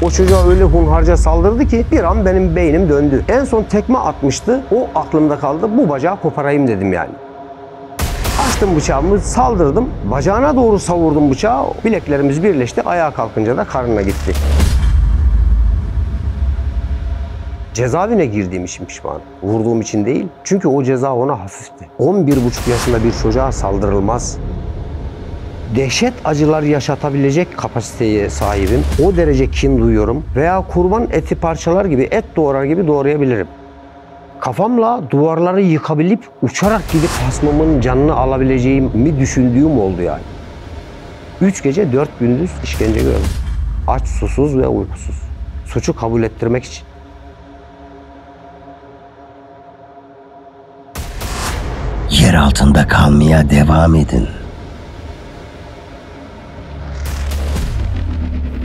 O çocuğa öyle hunharca saldırdı ki bir an benim beynim döndü. En son tekme atmıştı. O aklımda kaldı. Bu bacağı koparayım dedim yani. Açtım bıçağımı, saldırdım. Bacağına doğru savurdum bıçağı. Bileklerimiz birleşti. Ayağa kalkınca da karnına gitti. Cezaevine girdiğim için pişmanım. Vurduğum için değil. Çünkü o ceza ona hafifti. 11,5 yaşında bir çocuğa saldırılmaz. Dehşet acılar yaşatabilecek kapasiteye sahibim. O derece kin duyuyorum. Veya kurban eti parçalar gibi, et doğrar gibi doğrayabilirim. Kafamla duvarları yıkabilip uçarak gidip hasmımın canını alabileceğimi düşündüğüm oldu yani. 3 gece 4 gündüz işkence gördüm. Aç, susuz ve uykusuz. Suçu kabul ettirmek için. Yer altında kalmaya devam edin.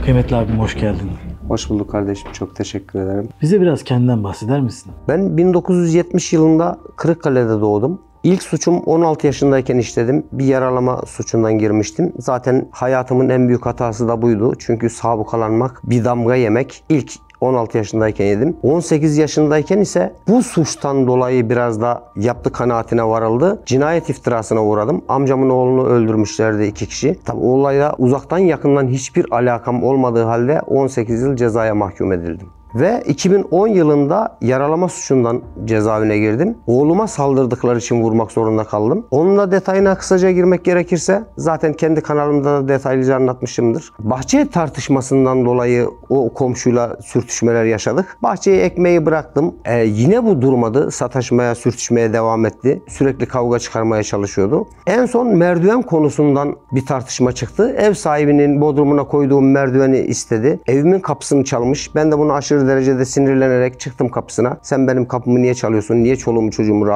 Kıymetli abim hoş geldin. Hoş bulduk kardeşim. Çok teşekkür ederim. Bize biraz kendinden bahseder misin? Ben 1970 yılında Kırıkkale'de doğdum. İlk suçum 16 yaşındayken işledim. Bir yaralama suçundan girmiştim. Zaten hayatımın en büyük hatası da buydu. Çünkü sabıkalanmak, bir damga yemek ilk 16 yaşındayken yedim. 18 yaşındayken ise bu suçtan dolayı biraz da yaptı kanaatine varıldı. Cinayet iftirasına uğradım. Amcamın oğlunu öldürmüşlerdi 2 kişi. Tabi o olayla uzaktan yakından hiçbir alakam olmadığı halde 18 yıl cezaya mahkum edildim. Ve 2010 yılında yaralama suçundan cezaevine girdim. Oğluma saldırdıkları için vurmak zorunda kaldım. Onun da detayına kısaca girmek gerekirse zaten kendi kanalımda da detaylıca anlatmışımdır. Bahçe tartışmasından dolayı o komşuyla sürtüşmeler yaşadık. Bahçeye ekmeği bıraktım. Yine bu durmadı. Sataşmaya, sürtüşmeye devam etti. Sürekli kavga çıkarmaya çalışıyordu. En son merdiven konusundan bir tartışma çıktı. Ev sahibinin bodrumuna koyduğum merdiveni istedi. Evimin kapısını çalmış. Ben de bunu aşırı derecede sinirlenerek çıktım kapısına. Sen benim kapımı niye çalıyorsun? Niye çoluğumu çocuğumu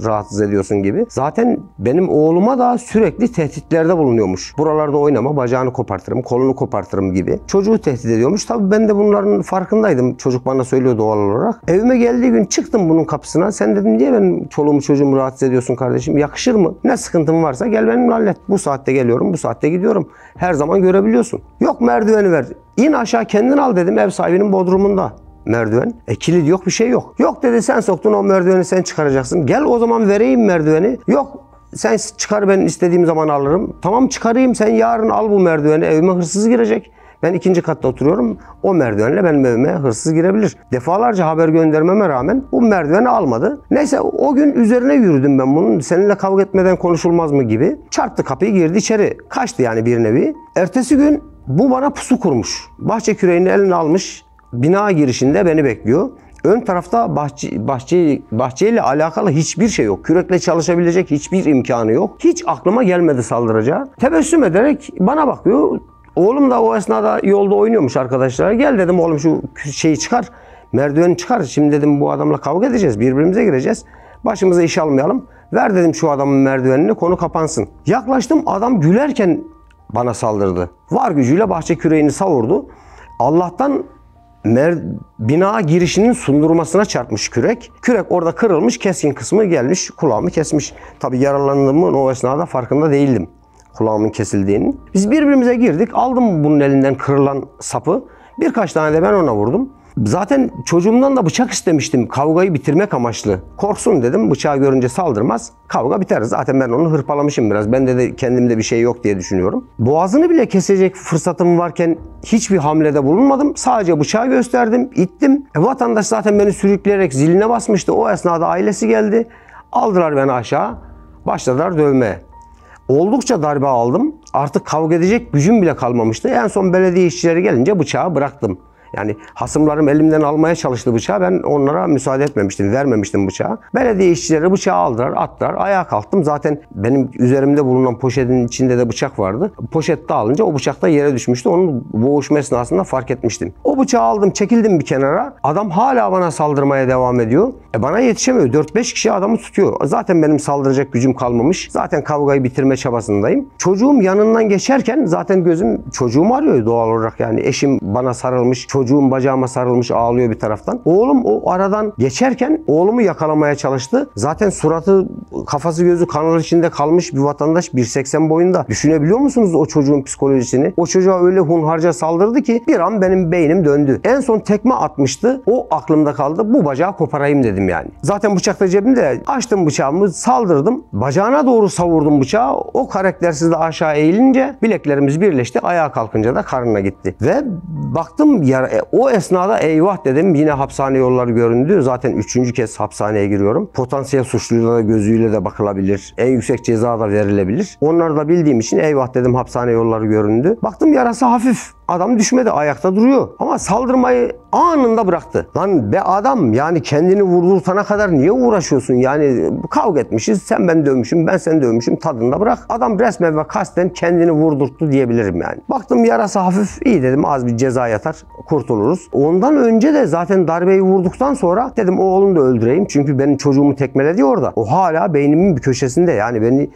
rahatsız ediyorsun gibi. Zaten benim oğluma da sürekli tehditlerde bulunuyormuş. Buralarda oynama, bacağını kopartırım, kolunu kopartırım gibi. Çocuğu tehdit ediyormuş. Tabii ben de bunların farkındaydım. Çocuk bana söylüyor doğal olarak. Evime geldiği gün çıktım bunun kapısına. Sen dedim niye benim çoluğumu çocuğumu rahatsız ediyorsun kardeşim? Yakışır mı? Ne sıkıntın varsa gel benimle hallet. Bu saatte geliyorum, bu saatte gidiyorum. Her zaman görebiliyorsun. Yok merdiveni ver. İn aşağı kendin al dedim, ev sahibinin bodrumunda merdiven. Kilit yok, bir şey yok. Yok dedi, sen soktun o merdiveni, sen çıkaracaksın. Gel o zaman vereyim merdiveni. Yok sen çıkar, ben istediğim zaman alırım. Tamam çıkarayım, sen yarın al bu merdiveni, evime hırsız girecek. Ben 2. katta oturuyorum. O merdivenle benim evime hırsız girebilir. Defalarca haber göndermeme rağmen bu merdiveni almadı. Neyse o gün üzerine yürüdüm ben bunun. Seninle kavga etmeden konuşulmaz mı gibi. Çarptı kapıyı, girdi içeri. Kaçtı yani bir nevi. Ertesi gün bu bana pusu kurmuş. Bahçe küreğini eline almış. Bina girişinde beni bekliyor. Ön tarafta bahçeyle alakalı hiçbir şey yok. Kürekle çalışabilecek hiçbir imkanı yok. Hiç aklıma gelmedi saldıracağı. Tebessüm ederek bana bakıyor. Oğlum da o esnada yolda oynuyormuş arkadaşlar. Gel dedim oğlum şu şeyi çıkar. Merdiveni çıkar. Şimdi dedim bu adamla kavga edeceğiz. Birbirimize gireceğiz. Başımıza iş almayalım. Ver dedim şu adamın merdivenini, konu kapansın. Yaklaştım, adam gülerken bana saldırdı. Var gücüyle bahçe küreğini savurdu. Allah'tan bina girişinin sundurmasına çarpmış kürek. Kürek orada kırılmış, keskin kısmı gelmiş, kulağımı kesmiş. Tabii yaralandığımın o esnada farkında değildim. Kulağımın kesildiğinin. Biz birbirimize girdik. Aldım bunun elinden kırılan sapı. Birkaç tane de ben ona vurdum. Zaten çocuğumdan da bıçak istemiştim. Kavgayı bitirmek amaçlı. Korksun dedim. Bıçağı görünce saldırmaz. Kavga biter. Zaten ben onu hırpalamışım biraz. Bende de kendimde bir şey yok diye düşünüyorum. Boğazını bile kesecek fırsatım varken hiçbir hamlede bulunmadım. Sadece bıçağı gösterdim. İttim. Vatandaş zaten beni sürükleyerek ziline basmıştı. O esnada ailesi geldi. Aldılar beni aşağı. Başladılar dövmeye. Oldukça darbe aldım. Artık kavga edecek gücüm bile kalmamıştı. En son belediye işçileri gelince bıçağı bıraktım. Yani hasımlarım elimden almaya çalıştı bıçağı. Ben onlara müsaade etmemiştim, vermemiştim bıçağı. Belediye işçileri bıçağı aldılar, attılar. Ayağa kalktım. Zaten benim üzerimde bulunan poşetin içinde de bıçak vardı. Poşet dağılınca o bıçak da yere düşmüştü. Onun boğuşma esnasında fark etmiştim. O bıçağı aldım, çekildim bir kenara. Adam hala bana saldırmaya devam ediyor. Bana yetişemiyor. 4-5 kişi adamı tutuyor. Zaten benim saldıracak gücüm kalmamış. Zaten kavgayı bitirme çabasındayım. Çocuğum yanından geçerken zaten gözüm çocuğumu arıyor doğal olarak yani. Eşim bana sarılmış. Çocuğum bacağıma sarılmış ağlıyor bir taraftan. Oğlum o aradan geçerken oğlumu yakalamaya çalıştı. Zaten suratı, kafası, gözü kanal içinde kalmış bir vatandaş, 1.80 boyunda. Düşünebiliyor musunuz o çocuğun psikolojisini? O çocuğa öyle hunharca saldırdı ki bir an benim beynim döndü. En son tekme atmıştı. O aklımda kaldı. Bu bacağı koparayım dedim yani. Zaten bıçak da cebimde. Açtım bıçağımı, saldırdım. Bacağına doğru savurdum bıçağı. O karaktersiz de aşağı eğilince bileklerimiz birleşti. Ayağa kalkınca da karnına gitti. Ve baktım o esnada eyvah dedim. Yine hapishane yolları göründü. Zaten 3. kez hapishaneye giriyorum. Potansiyel suçluyla da gözüyle de bakılabilir. En yüksek ceza da verilebilir. Onları da bildiğim için eyvah dedim, hapishane yolları göründü. Baktım yarası hafif. Adam düşmedi, ayakta duruyor. Ama saldırmayı anında bıraktı. Lan be adam, yani kendini vurdurtana kadar niye uğraşıyorsun? Yani kavga etmişiz, sen ben dövmüşüm, ben seni dövmüşüm, tadında bırak. Adam resmen ve kasten kendini vurdurttu diyebilirim yani. Baktım yarası hafif, iyi dedim, az bir ceza yatar, kurtuluruz. Ondan önce de zaten darbeyi vurduktan sonra dedim oğlunu da öldüreyim. Çünkü benim çocuğumu tekmeledi orada. O hala beynimin bir köşesinde, yani beni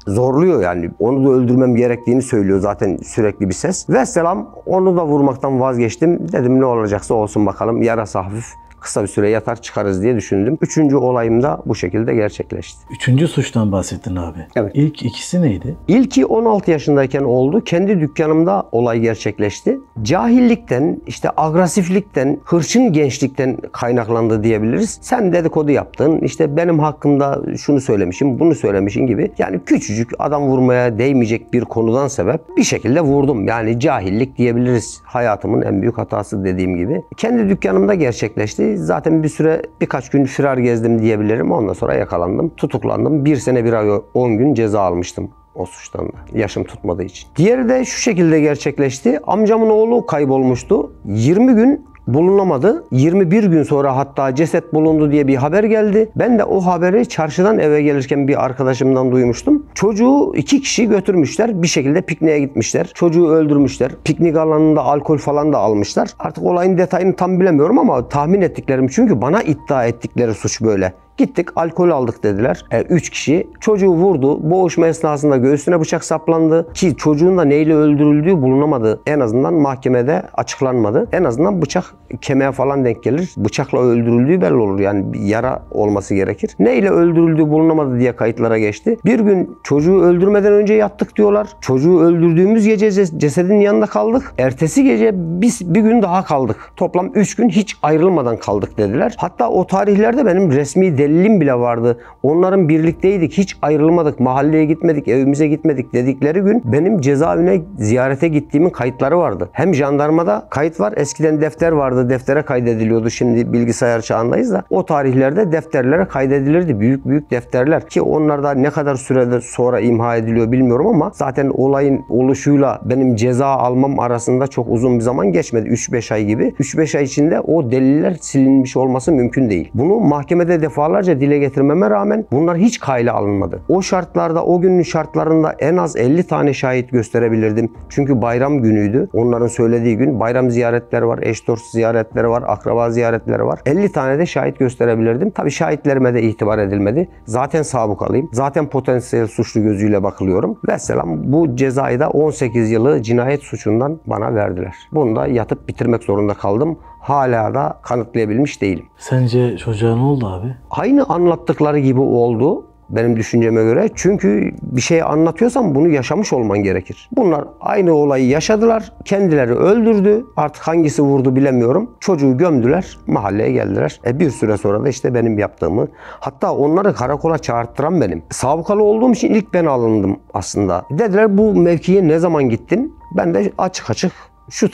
zorluyor yani. Onu da öldürmem gerektiğini söylüyor zaten sürekli bir ses. Vesselam, onu da vurmaktan vazgeçtim. Dedim ne olacaksa olsun bakalım. Yarası hafif. Kısa bir süre yatar çıkarız diye düşündüm. 3. olayım da bu şekilde gerçekleşti. 3. suçtan bahsettin abi. Evet. İlk ikisi neydi? İlki 16 yaşındayken oldu. Kendi dükkanımda olay gerçekleşti. Cahillikten, işte agresiflikten, hırçın gençlikten kaynaklandı diyebiliriz. Sen dedikodu yaptın, işte benim hakkımda şunu söylemişim, bunu söylemişim gibi. Yani küçücük, adam vurmaya değmeyecek bir konudan sebep bir şekilde vurdum. Yani cahillik diyebiliriz. Hayatımın en büyük hatası dediğim gibi. Kendi dükkanımda gerçekleşti. Zaten bir süre, birkaç gün firar gezdim diyebilirim. Ondan sonra yakalandım, tutuklandım. 1 sene 1 ay 10 gün ceza almıştım o suçtan da. Yaşım tutmadığı için. Diğeri de şu şekilde gerçekleşti. Amcamın oğlu kaybolmuştu. 20 gün bulunamadı. 21 gün sonra hatta ceset bulundu diye bir haber geldi. Ben de o haberi çarşıdan eve gelirken bir arkadaşımdan duymuştum. Çocuğu 2 kişi götürmüşler. Bir şekilde pikniğe gitmişler. Çocuğu öldürmüşler. Piknik alanında alkol falan da almışlar. Artık olayın detayını tam bilemiyorum ama tahmin ettiklerim, çünkü bana iddia ettikleri suç böyle. Gittik, alkol aldık dediler. 3 kişi. Çocuğu vurdu. Boğuşma esnasında göğsüne bıçak saplandı. Ki çocuğun da neyle öldürüldüğü bulunamadı. En azından mahkemede açıklanmadı. En azından bıçak kemiğe falan denk gelir. Bıçakla öldürüldüğü belli olur. Yani bir yara olması gerekir. Neyle öldürüldüğü bulunamadı diye kayıtlara geçti. Bir gün çocuğu öldürmeden önce yattık diyorlar. Çocuğu öldürdüğümüz gece cesedin yanında kaldık. Ertesi gece biz bir gün daha kaldık. Toplam 3 gün hiç ayrılmadan kaldık dediler. Hatta o tarihlerde benim resmi delilim bile vardı. Onların birlikteydik, hiç ayrılmadık, mahalleye gitmedik, evimize gitmedik dedikleri gün benim cezaevine ziyarete gittiğimin kayıtları vardı. Hem jandarmada kayıt var, eskiden defter vardı, deftere kaydediliyordu. Şimdi bilgisayar çağındayız da o tarihlerde defterlere kaydedilirdi. Büyük büyük defterler, ki onlar da ne kadar sürede sonra imha ediliyor bilmiyorum ama zaten olayın oluşuyla benim ceza almam arasında çok uzun bir zaman geçmedi. 3-5 ay gibi. 3-5 ay içinde o deliller silinmiş olması mümkün değil. Bunu mahkemede defalarca dile getirmeme rağmen bunlar hiç kayda alınmadı. O şartlarda, o günün şartlarında en az 50 tane şahit gösterebilirdim. Çünkü bayram günüydü. Onların söylediği gün bayram ziyaretleri var, eş dost ziyaretleri var, akraba ziyaretleri var. 50 tane de şahit gösterebilirdim. Tabii şahitlerime de itibar edilmedi. Zaten sabıkalıyım. Zaten potansiyel suçlu gözüyle bakılıyorum. Vesselam, bu cezayı da 18 yılı cinayet suçundan bana verdiler. Bunu da yatıp bitirmek zorunda kaldım. Hala da kanıtlayabilmiş değilim. Sence çocuğa ne oldu abi? Aynı anlattıkları gibi oldu benim düşünceme göre. Çünkü bir şey anlatıyorsan bunu yaşamış olman gerekir. Bunlar aynı olayı yaşadılar. Kendileri öldürdü. Artık hangisi vurdu bilemiyorum. Çocuğu gömdüler. Mahalleye geldiler. Bir süre sonra da işte benim yaptığımı. Hatta onları karakola çağırttıran benim. Sabıkalı olduğum için ilk ben alındım aslında. Dediler bu mevkiye ne zaman gittin? Ben de açık açık şu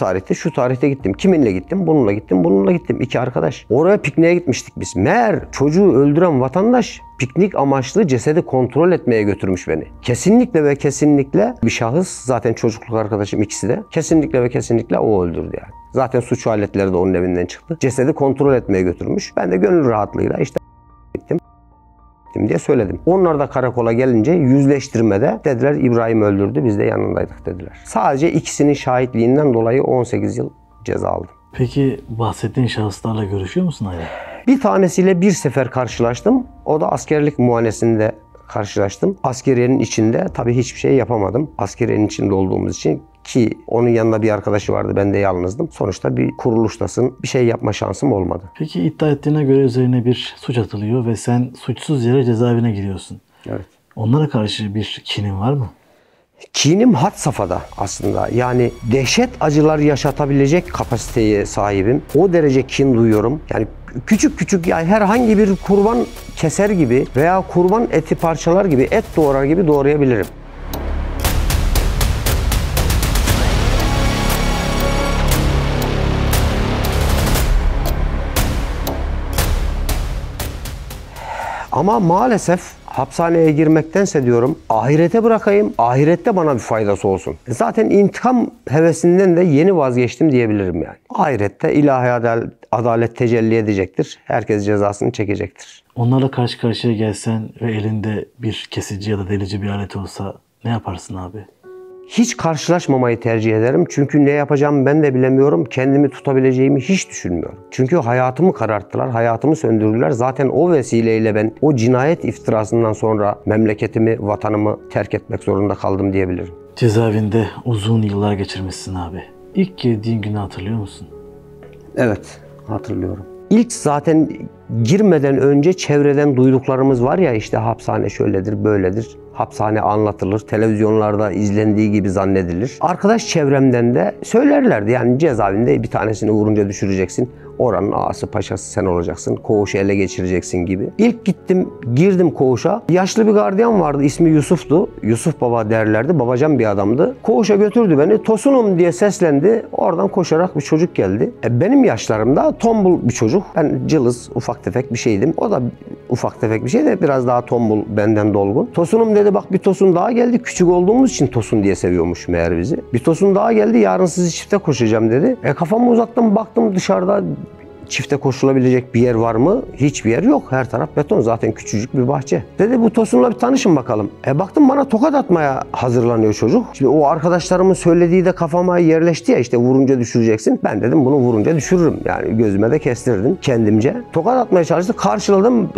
tarihte gittim. Kiminle gittim? Bununla gittim, bununla gittim. 2 arkadaş. Oraya pikniğe gitmiştik biz. Meğer çocuğu öldüren vatandaş piknik amaçlı cesedi kontrol etmeye götürmüş beni. Kesinlikle ve kesinlikle bir şahıs, zaten çocukluk arkadaşım ikisi de, kesinlikle ve kesinlikle o öldürdü yani. Zaten suç aletleri de onun evinden çıktı. Cesedi kontrol etmeye götürmüş. Ben de gönül rahatlığıyla işte gittim diye söyledim. Onlar da karakola gelince yüzleştirmede dediler İbrahim öldürdü, biz de yanındaydık dediler. Sadece ikisinin şahitliğinden dolayı 18 yıl ceza aldım. Peki bahsettiğin şahıslarla görüşüyor musun hala? Bir tanesiyle bir sefer karşılaştım. O da askerlik muayenesinde karşılaştım. Askeriyenin içinde tabii hiçbir şey yapamadım. Askeriyenin içinde olduğumuz için Ki onun yanında bir arkadaşı vardı, ben de yalnızdım. Sonuçta bir kuruluştasın, bir şey yapma şansım olmadı. Peki iddia ettiğine göre üzerine bir suç atılıyor ve sen suçsuz yere cezaevine giriyorsun. Evet. Onlara karşı bir kinin var mı? Kinim had safhada aslında. Yani dehşet acılar yaşatabilecek kapasiteye sahibim. O derece kin duyuyorum. Yani küçük küçük, yani herhangi bir kurban keser gibi veya kurban eti parçalar gibi, et doğrar gibi doğrayabilirim. Ama maalesef hapishaneye girmektense diyorum ahirete bırakayım, ahirette bana bir faydası olsun. Zaten intikam hevesinden de yeni vazgeçtim diyebilirim yani. Ahirette ilahi adalet tecelli edecektir. Herkes cezasını çekecektir. Onlarla karşı karşıya gelsen ve elinde bir kesici ya da delici bir alet olsa ne yaparsın abi? Hiç karşılaşmamayı tercih ederim. Çünkü ne yapacağımı ben de bilemiyorum. Kendimi tutabileceğimi hiç düşünmüyorum. Çünkü hayatımı kararttılar, hayatımı söndürdüler. Zaten o vesileyle ben o cinayet iftirasından sonra memleketimi, vatanımı terk etmek zorunda kaldım diyebilirim. Cezaevinde uzun yıllar geçirmişsin abi. İlk girdiğin günü hatırlıyor musun? Evet, hatırlıyorum. İlk zaten girmeden önce çevreden duyduklarımız var ya, işte hapishane şöyledir, böyledir. Hapishane anlatılır, televizyonlarda izlendiği gibi zannedilir. Arkadaş çevremden de söylerlerdi, yani cezaevinde bir tanesini vurunca düşüreceksin. Oranın ağası paşası sen olacaksın. Koğuşu ele geçireceksin gibi. İlk girdim koğuşa. Yaşlı bir gardiyan vardı. İsmi Yusuf'tu. Yusuf Baba derlerdi. Babacan bir adamdı. Koğuşa götürdü beni. Tosunum diye seslendi. Oradan koşarak bir çocuk geldi. Benim yaşlarımda tombul bir çocuk. Ben cılız, ufak tefek bir şeydim. O da ufak tefek bir şeydi. Biraz daha tombul, benden dolgun. Tosunum dedi, bak bir Tosun daha geldi. Küçük olduğumuz için Tosun diye seviyormuş meğer bizi. Bir Tosun daha geldi. Yarın sizi çifte koşacağım dedi. Kafamı uzattım, baktım dışarıda çifte koşulabilecek bir yer var mı? Hiçbir yer yok. Her taraf beton. Zaten küçücük bir bahçe. Dedi bu Tosun'la bir tanışın bakalım. Baktım bana tokat atmaya hazırlanıyor çocuk. Şimdi o arkadaşlarımın söylediği de kafama yerleşti ya, işte vurunca düşüreceksin. Ben dedim bunu vurunca düşürürüm. Yani gözüme de kestirdim kendimce. Tokat atmaya çalıştı. Karşıladım.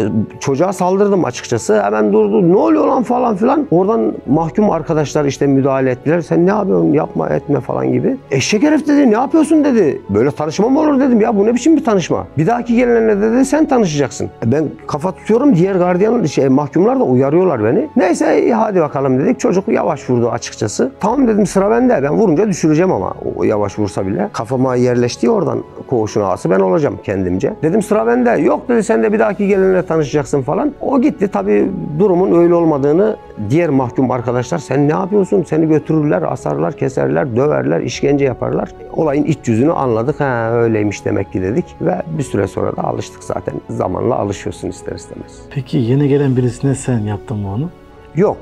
Çocuğa saldırdım açıkçası. Hemen durdu. Ne oluyor lan falan filan. Oradan mahkum arkadaşlar işte müdahale ettiler. Sen ne yapıyorsun? Yapma etme falan gibi. Eşek herif dedi. Ne yapıyorsun dedi. Böyle tanışma mı olur dedim. Ya bu ne biçim bir tanışma? Bir dahaki gelenlerle dedi sen tanışacaksın. Ben kafa tutuyorum. Diğer gardiyan mahkumlar da uyarıyorlar beni. Neyse hadi bakalım dedik. Çocuk yavaş vurdu açıkçası. Tamam dedim, sıra bende. Ben vurunca düşüreceğim ama o yavaş vursa bile. Kafama yerleşti oradan koğuşun ağası ben olacağım kendimce. Dedim sıra bende. Yok dedi, sen de bir dahaki gelenlerle tanışacaksın falan. O gitti. Tabii durumun öyle olmadığını diğer mahkum arkadaşlar, sen ne yapıyorsun? Seni götürürler, asarlar, keserler, döverler, işkence yaparlar. Olayın iç yüzünü anladık. Ha öyleymiş demek ki dedik ve bir süre sonra da alıştık zaten. Zamanla alışıyorsun ister istemez. Peki yeni gelen birisine sen yaptın mı onu? Yok.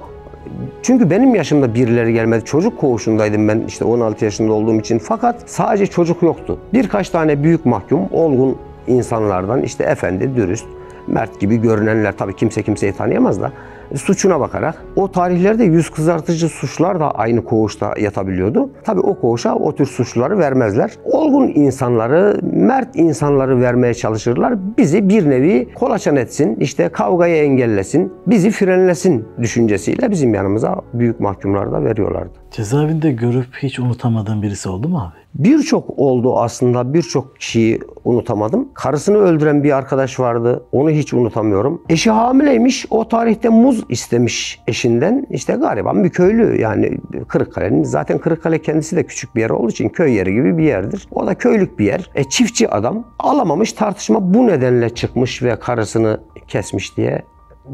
Çünkü benim yaşımda birileri gelmedi. Çocuk koğuşundaydım ben işte 16 yaşında olduğum için. Fakat sadece çocuk yoktu. Birkaç tane büyük mahkum, olgun insanlardan işte efendi, dürüst, mert gibi görünenler, tabii kimse kimseyi tanıyamaz da suçuna bakarak. O tarihlerde yüz kızartıcı suçlar da aynı koğuşta yatabiliyordu. Tabii o koğuşa o tür suçluları vermezler. Olgun insanları, mert insanları vermeye çalışırlar. Bizi bir nevi kolaçan etsin, işte kavgayı engellesin, bizi frenlesin düşüncesiyle bizim yanımıza büyük mahkumlar da veriyorlardı. Cezaevinde görüp hiç unutamadığın birisi oldu mu abi? Birçok oldu aslında, birçok kişiyi unutamadım. Karısını öldüren bir arkadaş vardı, onu hiç unutamıyorum. Eşi hamileymiş, o tarihte muz istemiş eşinden. İşte gariban bir köylü, yani Kırıkkale'nin, zaten Kırıkkale kendisi de küçük bir yer olduğu için köy yeri gibi bir yerdir. O da köylük bir yer. Çiftçi adam, alamamış, tartışma bu nedenle çıkmış ve karısını kesmiş diye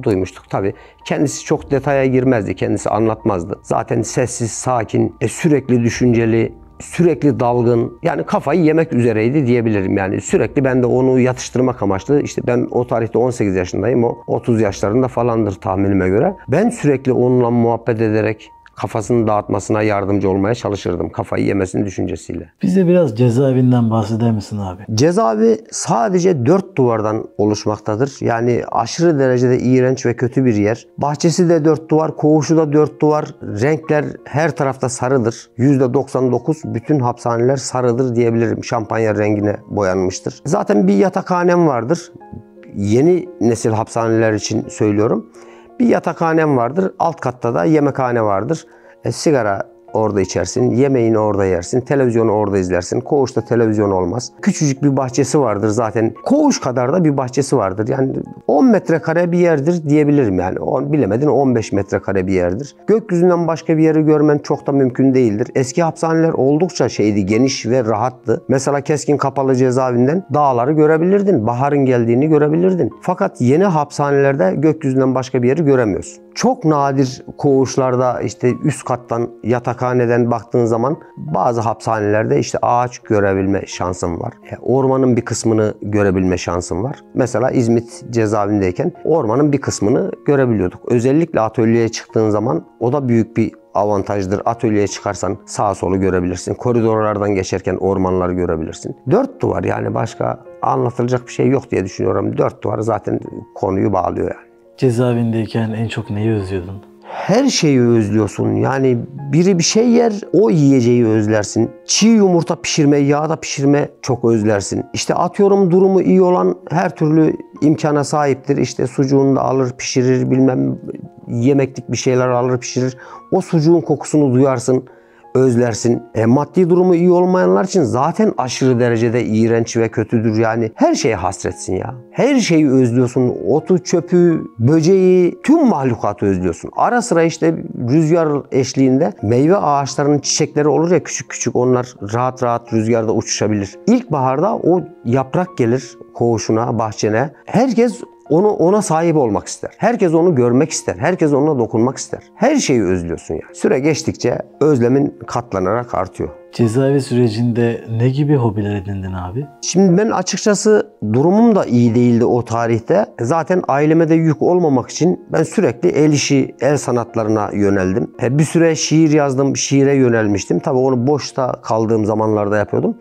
duymuştuk. Tabii kendisi çok detaya girmezdi, kendisi anlatmazdı. Zaten sessiz, sakin, sürekli düşünceli, sürekli dalgın, yani kafayı yemek üzereydi diyebilirim. Yani sürekli ben de onu yatıştırmak amaçlı, işte ben o tarihte 18 yaşındayım, o 30 yaşlarında falandır tahminime göre. Ben sürekli onunla muhabbet ederek kafasını dağıtmasına yardımcı olmaya çalışırdım. Kafayı yemesinin düşüncesiyle. Bize biraz cezaevinden bahseder misin abi? Cezaevi sadece 4 duvardan oluşmaktadır. Yani aşırı derecede iğrenç ve kötü bir yer. Bahçesi de 4 duvar, koğuşu da 4 duvar. Renkler her tarafta sarıdır. %99 bütün hapishaneler sarıdır diyebilirim. Şampanya rengine boyanmıştır. Zaten bir yatakhanem vardır. Yeni nesil hapishaneler için söylüyorum. Bir yatakhanem vardır. Alt katta da yemekhane vardır. Sigara orada içersin, yemeğini orada yersin, televizyonu orada izlersin. Koğuşta televizyon olmaz. Küçücük bir bahçesi vardır zaten. Koğuş kadar da bir bahçesi vardır. Yani 10 metrekare bir yerdir diyebilirim yani. Bilemedin 15 metrekare bir yerdir. Gökyüzünden başka bir yeri görmen çok da mümkün değildir. Eski hapishaneler oldukça geniş ve rahattı. Mesela Keskin Kapalı Cezaevinden dağları görebilirdin. Baharın geldiğini görebilirdin. Fakat yeni hapishanelerde gökyüzünden başka bir yeri göremiyorsun. Çok nadir koğuşlarda üst kattan, yatakhaneden baktığın zaman bazı hapishanelerde ağaç görebilme şansın var. Ormanın bir kısmını görebilme şansın var. Mesela İzmit cezaevindeyken ormanın bir kısmını görebiliyorduk. Özellikle atölyeye çıktığın zaman o da büyük bir avantajdır. Atölyeye çıkarsan sağa solu görebilirsin. Koridorlardan geçerken ormanları görebilirsin. 4 duvar, yani başka anlatılacak bir şey yok diye düşünüyorum. 4 duvar zaten konuyu bağlıyor yani. Cezaevindeyken en çok neyi özlüyordun? Her şeyi özlüyorsun. Yani biri bir şey yer, o yiyeceği özlersin. Çiğ yumurta pişirme, yağda pişirme çok özlersin. Atıyorum durumu iyi olan her türlü imkana sahiptir. Sucuğunu da alır pişirir, bilmem yemeklik bir şeyler alır pişirir. O sucuğun kokusunu duyarsın, özlersin. Maddi durumu iyi olmayanlar için zaten aşırı derecede iğrenç ve kötüdür. Yani her şeye hasretsin ya. Her şeyi özlüyorsun. Otu, çöpü, böceği, tüm mahlukatı özlüyorsun. Ara sıra rüzgar eşliğinde meyve ağaçlarının çiçekleri olur ya, küçük küçük, onlar rahat rahat rüzgarda uçuşabilir. İlkbaharda o yaprak gelir koğuşuna, bahçene. Herkes ona sahip olmak ister. Herkes onu görmek ister. Herkes onunla dokunmak ister. Her şeyi özlüyorsun yani. Süre geçtikçe özlemin katlanarak artıyor. Cezaevi sürecinde ne gibi hobiler edindin abi? Şimdi ben açıkçası durumum da iyi değildi o tarihte. Zaten aileme de yük olmamak için ben sürekli el işi, el sanatlarına yöneldim. Bir süre şiir yazdım, şiire yönelmiştim. Tabii onu boşta kaldığım zamanlarda yapıyordum.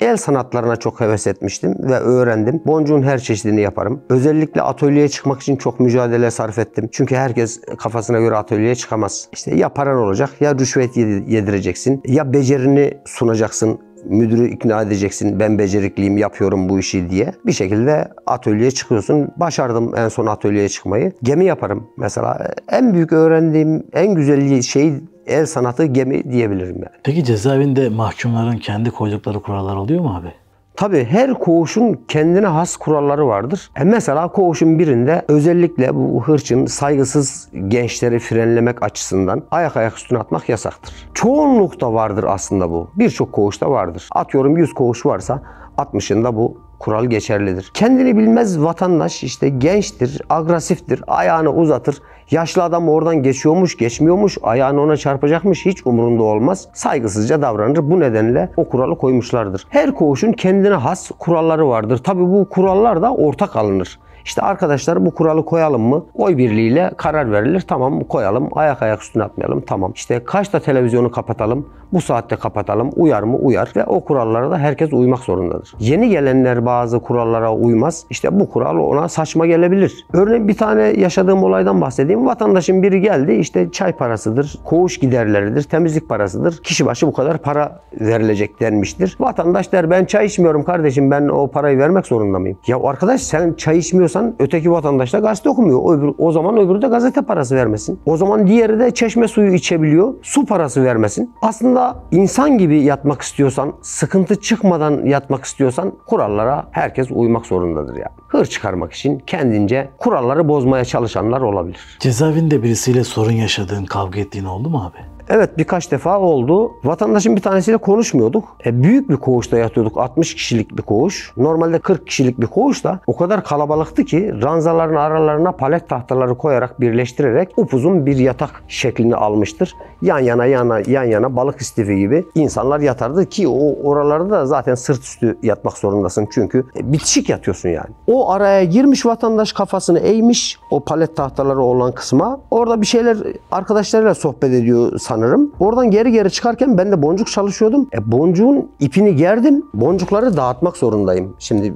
El sanatlarına çok heves etmiştim ve öğrendim. Boncuğun her çeşidini yaparım. Özellikle atölyeye çıkmak için çok mücadele sarf ettim. Çünkü herkes kafasına göre atölyeye çıkamaz. Ya paran olacak, ya rüşvet yedireceksin, ya becerini sunacaksın. Müdürü ikna edeceksin, ben becerikliyim, yapıyorum bu işi diye. Bir şekilde atölyeye çıkıyorsun. Başardım en son atölyeye çıkmayı. Gemi yaparım mesela. En büyük öğrendiğim, en güzel şey el sanatı, gemi diyebilirim yani. Peki cezaevinde mahkumların kendi koydukları kurallar oluyor mu abi? Tabii her koğuşun kendine has kuralları vardır. Mesela koğuşun birinde özellikle bu hırçın, saygısız gençleri frenlemek açısından ayak üstüne atmak yasaktır. Çoğunlukta vardır aslında bu. Birçok koğuşta vardır. Atıyorum 100 koğuş varsa 60'ında bu kural geçerlidir. Kendini bilmez vatandaş gençtir, agresiftir, ayağını uzatır. Yaşlı adam oradan geçiyormuş, geçmiyormuş, ayağını ona çarpacakmış, hiç umurunda olmaz. Saygısızca davranır. Bu nedenle o kuralı koymuşlardır. Her koğuşun kendine has kuralları vardır. Tabii bu kurallar da ortak alınır. Arkadaşlar bu kuralı koyalım mı? Oy birliğiyle karar verilir. Tamam koyalım. Ayak üstüne atmayalım. Tamam. Kaçta televizyonu kapatalım? Bu saatte kapatalım. Uyar mı? Uyar. Ve o kurallara da herkes uymak zorundadır. Yeni gelenler bazı kurallara uymaz. Bu kural ona saçma gelebilir. Örneğin bir tane yaşadığım olaydan bahsedeyim. Vatandaşın biri geldi. Çay parasıdır, koğuş giderleridir, temizlik parasıdır. Kişi başı bu kadar para verilecek denmiştir. Vatandaş der, ben çay içmiyorum kardeşim, ben o parayı vermek zorunda mıyım? Ya arkadaş, sen çay içmiyorsan öteki vatandaş da gazete okumuyor. O zaman öbürü de gazete parası vermesin. O zaman diğeri de çeşme suyu içebiliyor. Su parası vermesin. Aslında insan gibi yatmak istiyorsan, sıkıntı çıkmadan yatmak istiyorsan kurallara herkes uymak zorundadır yani. Hır çıkarmak için kendince kuralları bozmaya çalışanlar olabilir. Cezaevinde birisiyle sorun yaşadığın, kavga ettiğin oldu mu abi? Evet, birkaç defa oldu. Vatandaşın bir tanesiyle konuşmuyorduk. Büyük bir koğuşta yatıyorduk. 60 kişilik bir koğuş. Normalde 40 kişilik bir koğuş da o kadar kalabalıktı ki ranzaların aralarına palet tahtaları koyarak birleştirerek upuzun bir yatak şeklini almıştır. Yan yana balık istifi gibi insanlar yatardı ki oralarda da zaten sırt üstü yatmak zorundasın. Çünkü bitişik yatıyorsun yani. O araya girmiş vatandaş, kafasını eğmiş o palet tahtaları olan kısma. Orada bir şeyler arkadaşlarıyla sohbet ediyor sanırım. Oradan geri çıkarken ben de boncuk çalışıyordum. Boncuğun ipini gerdim. Boncukları dağıtmak zorundayım. Şimdi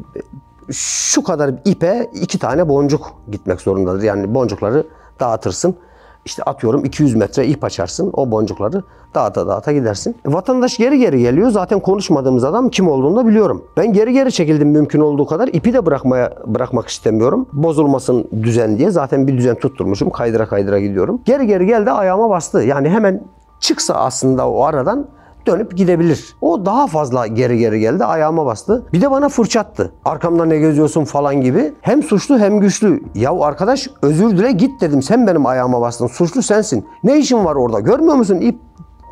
şu kadar ipe 2 tane boncuk gitmek zorundadır. Yani boncukları dağıtırsın. Atıyorum 200 metre ip açarsın. O boncukları dağıta gidersin. Vatandaş geri geliyor. Zaten konuşmadığımız adam kim olduğunu da biliyorum. Ben geri çekildim mümkün olduğu kadar. İpi de bırakmak istemiyorum. Bozulmasın düzen diye. Zaten bir düzen tutturmuşum. Kaydıra gidiyorum. Geri geldi, ayağıma bastı. Yani hemen çıksa aslında o aradan dönüp gidebilir. O daha fazla geri geldi, ayağıma bastı. Bir de bana fırçattı. Arkamda ne geziyorsun falan gibi. Hem suçlu hem güçlü. Ya arkadaş özür dile git dedim. Sen benim ayağıma bastın. Suçlu sensin. Ne işin var orada? Görmüyor musun? İp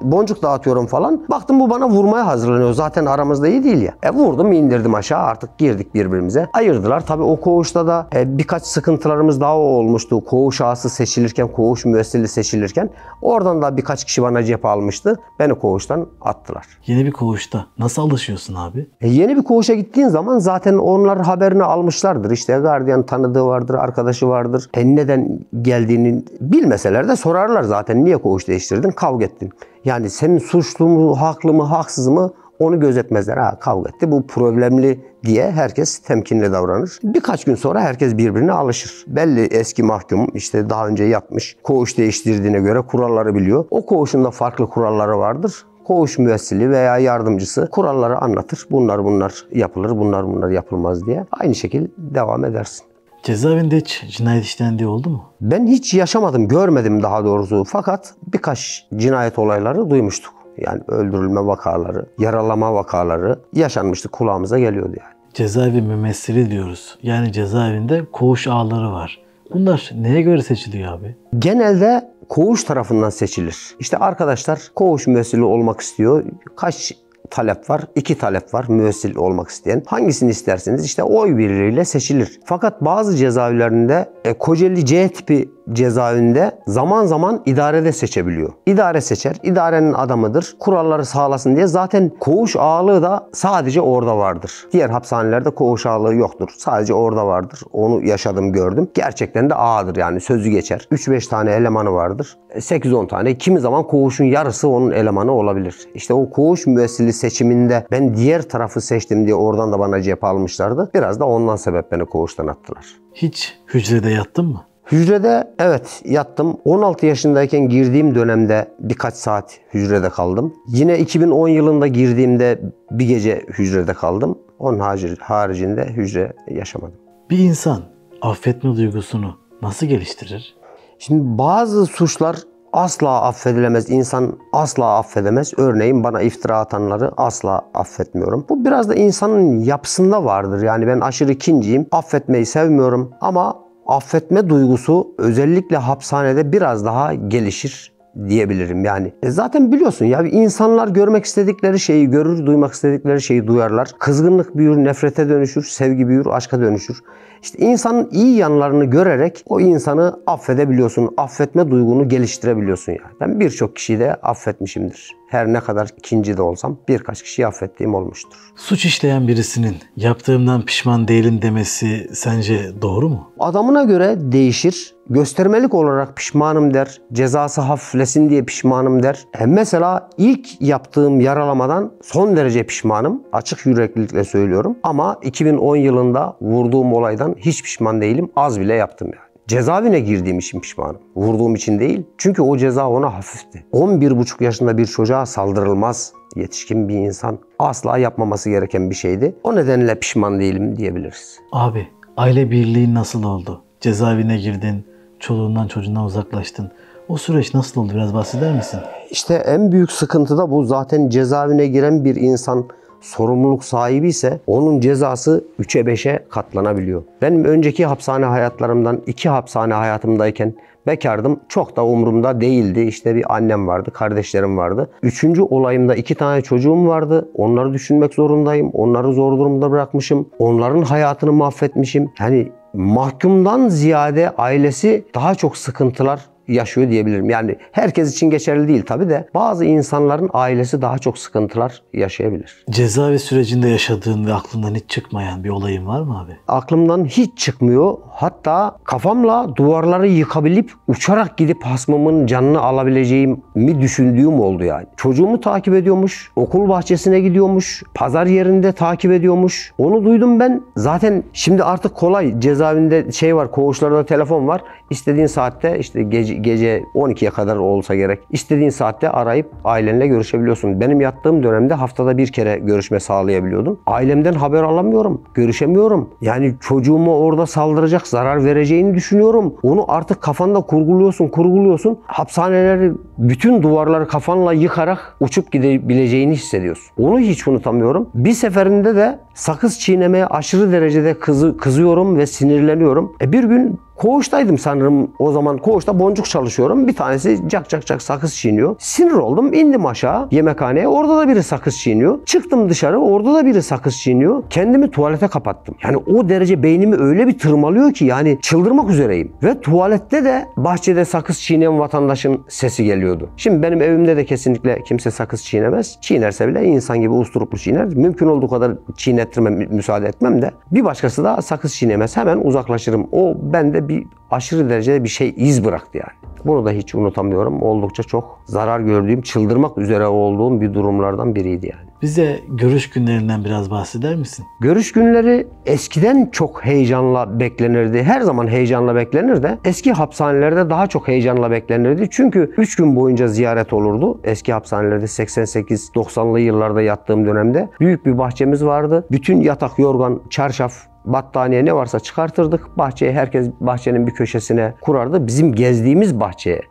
boncuk dağıtıyorum falan. Baktım bu bana vurmaya hazırlanıyor. Zaten aramızda iyi değil ya. Vurdum, indirdim aşağı, artık girdik birbirimize. Ayırdılar. Tabii o koğuşta da birkaç sıkıntılarımız daha olmuştu. Koğuş ağası seçilirken, koğuş müessili seçilirken oradan da birkaç kişi bana cephe almıştı. Beni koğuştan attılar. Yeni bir koğuşta nasıl alışıyorsun abi? Yeni bir koğuşa gittiğin zaman zaten onlar haberini almışlardır. İşte gardiyan tanıdığı vardır, arkadaşı vardır. Neden geldiğini bilmeseler de sorarlar zaten. Niye koğuş değiştirdin? Kavga ettin. Yani senin suçlu mu, haklı mı, haksız mı onu gözetmezler. Ha, kavga etti, bu problemli diye herkes temkinli davranır. Birkaç gün sonra herkes birbirine alışır. Belli eski mahkum işte daha önce yatmış, koğuş değiştirdiğine göre kuralları biliyor. O koğuşun da farklı kuralları vardır. Koğuş müessili veya yardımcısı kuralları anlatır. Bunlar yapılır, bunlar yapılmaz diye. Aynı şekilde devam edersin. Cezaevinde hiç cinayet işlendiği oldu mu? Ben hiç yaşamadım, görmedim daha doğrusu. Fakat birkaç cinayet olayları duymuştuk. Yani öldürülme vakaları, yaralama vakaları yaşanmıştı, kulağımıza geliyordu yani. Cezaevi mümessili diyoruz. Yani cezaevinde koğuş ağaları var. Bunlar neye göre seçiliyor abi? Genelde koğuş tarafından seçilir. İşte arkadaşlar koğuş müessili olmak istiyor. Kaç talep var? 2 talep var müessil olmak isteyen. Hangisini isterseniz işte oy birliğiyle seçilir. Fakat bazı cezaevlerinde Kocaeli C tipi cezaevinde zaman zaman idarede seçebiliyor. İdare seçer. İdarenin adamıdır. Kuralları sağlasın diye. Zaten koğuş ağalığı da sadece orada vardır. Diğer hapishanelerde koğuş ağalığı yoktur. Sadece orada vardır. Onu yaşadım, gördüm. Gerçekten de ağadır yani, sözü geçer. 3-5 tane elemanı vardır. 8-10 tane. Kimi zaman koğuşun yarısı onun elemanı olabilir. İşte o koğuş müessili seçiminde ben diğer tarafı seçtim diye oradan da bana cephe almışlardı. Biraz da ondan sebep beni koğuştan attılar. Hiç hücrede yattın mı? Hücrede evet yattım. 16 yaşındayken girdiğim dönemde birkaç saat hücrede kaldım. Yine 2010 yılında girdiğimde bir gece hücrede kaldım. Onun haricinde hücre yaşamadım. Bir insan affetme duygusunu nasıl geliştirir? Şimdi bazı suçlar asla affedilemez. İnsan asla affedemez. Örneğin bana iftira atanları asla affetmiyorum. Bu biraz da insanın yapısında vardır. Yani ben aşırı kinciyim. Affetmeyi sevmiyorum ama affetme duygusu özellikle hapishanede biraz daha gelişir diyebilirim yani. Zaten biliyorsun ya, insanlar görmek istedikleri şeyi görür, duymak istedikleri şeyi duyarlar. Kızgınlık büyür, nefrete dönüşür, sevgi büyür, aşka dönüşür. İşte insanın iyi yanlarını görerek o insanı affedebiliyorsun. Affetme duygunu geliştirebiliyorsun yani. Ben birçok kişiyi de affetmişimdir. Her ne kadar ikinci de olsam birkaç kişiyi affettiğim olmuştur. Suç işleyen birisinin yaptığımdan pişman değilim demesi sence doğru mu? Adamına göre değişir. Göstermelik olarak pişmanım der. Cezası hafiflesin diye pişmanım der. Mesela ilk yaptığım yaralamadan son derece pişmanım. Açık yüreklilikle söylüyorum. Ama 2010 yılında vurduğum olaydan hiç pişman değilim. Az bile yaptım yani. Cezaevine girdiğim için pişmanım. Vurduğum için değil. Çünkü o ceza ona hafifti. 11,5 yaşında bir çocuğa saldırılmaz. Yetişkin bir insan asla yapmaması gereken bir şeydi. O nedenle pişman değilim diyebiliriz. Abi, aile birliğin nasıl oldu? Cezaevine girdin, çoluğundan çocuğundan uzaklaştın. O süreç nasıl oldu? Biraz bahseder misin? İşte en büyük sıkıntı da bu. Zaten cezaevine giren bir insan sorumluluk sahibi ise onun cezası 3'e 5'e katlanabiliyor. Benim önceki hapishane hayatlarımdan 2 hapishane hayatımdayken bekardım. Çok da umurumda değildi. İşte bir annem vardı, kardeşlerim vardı. 3. olayımda 2 tane çocuğum vardı. Onları düşünmek zorundayım. Onları zor durumda bırakmışım. Onların hayatını mahvetmişim. Yani mahkumdan ziyade ailesi daha çok sıkıntılar yaşıyor diyebilirim. Yani herkes için geçerli değil tabii de bazı insanların ailesi daha çok sıkıntılar yaşayabilir. Cezaevi sürecinde yaşadığın ve aklından hiç çıkmayan bir olayın var mı abi? Aklımdan hiç çıkmıyor. Hatta kafamla duvarları yıkabilip uçarak gidip hasmımın canını alabileceğimi düşündüğüm oldu yani. Çocuğumu takip ediyormuş, okul bahçesine gidiyormuş, pazar yerinde takip ediyormuş. Onu duydum ben. Zaten şimdi artık kolay. Cezaevinde şey var, koğuşlarda telefon var. İstediğin saatte işte gece gece 12'ye kadar olsa gerek. İstediğin saatte arayıp ailenle görüşebiliyorsun. Benim yattığım dönemde haftada bir kere görüşme sağlayabiliyordum. Ailemden haber alamıyorum. Görüşemiyorum. Yani çocuğuma orada saldıracak, zarar vereceğini düşünüyorum. Onu artık kafanda kurguluyorsun. Hapishaneleri, bütün duvarları kafanla yıkarak uçup gidebileceğini hissediyorsun. Onu hiç unutamıyorum. Bir seferinde de sakız çiğnemeye aşırı derecede kızıyorum ve sinirleniyorum. Bir gün koğuştaydım sanırım. O zaman koğuşta boncuk çalışıyorum. Bir tanesi cak sakız çiğniyor. Sinir oldum. İndim aşağı yemekhaneye. Orada da biri sakız çiğniyor. Çıktım dışarı. Orada da biri sakız çiğniyor. Kendimi tuvalete kapattım. Yani o derece beynimi öyle bir tırmalıyor ki yani çıldırmak üzereyim. Ve tuvalette de bahçede sakız çiğneyen vatandaşın sesi geliyordu. Şimdi benim evimde de kesinlikle kimse sakız çiğnemez. Çiğnerse bile insan gibi usturuplu çiğner. Mümkün olduğu kadar çiğnettirmem, müsaade etmem de. Bir başkası da sakız çiğnemez. Hemen uzaklaşırım. O bende bir aşırı derecede bir şey iz bıraktı yani. Bunu da hiç unutamıyorum. Oldukça çok zarar gördüğüm, çıldırmak üzere olduğum bir durumlardan biriydi yani. Bize görüş günlerinden biraz bahseder misin? Görüş günleri eskiden çok heyecanla beklenirdi. Her zaman heyecanla beklenir de eski hapishanelerde daha çok heyecanla beklenirdi. Çünkü 3 gün boyunca ziyaret olurdu. Eski hapishanelerde 88-90'lı yıllarda yattığım dönemde büyük bir bahçemiz vardı. Bütün yatak, yorgan, çarşaf, battaniye ne varsa çıkartırdık. Bahçeye herkes bahçenin bir köşesine kurardı. Bizim gezdiğimiz bahçeye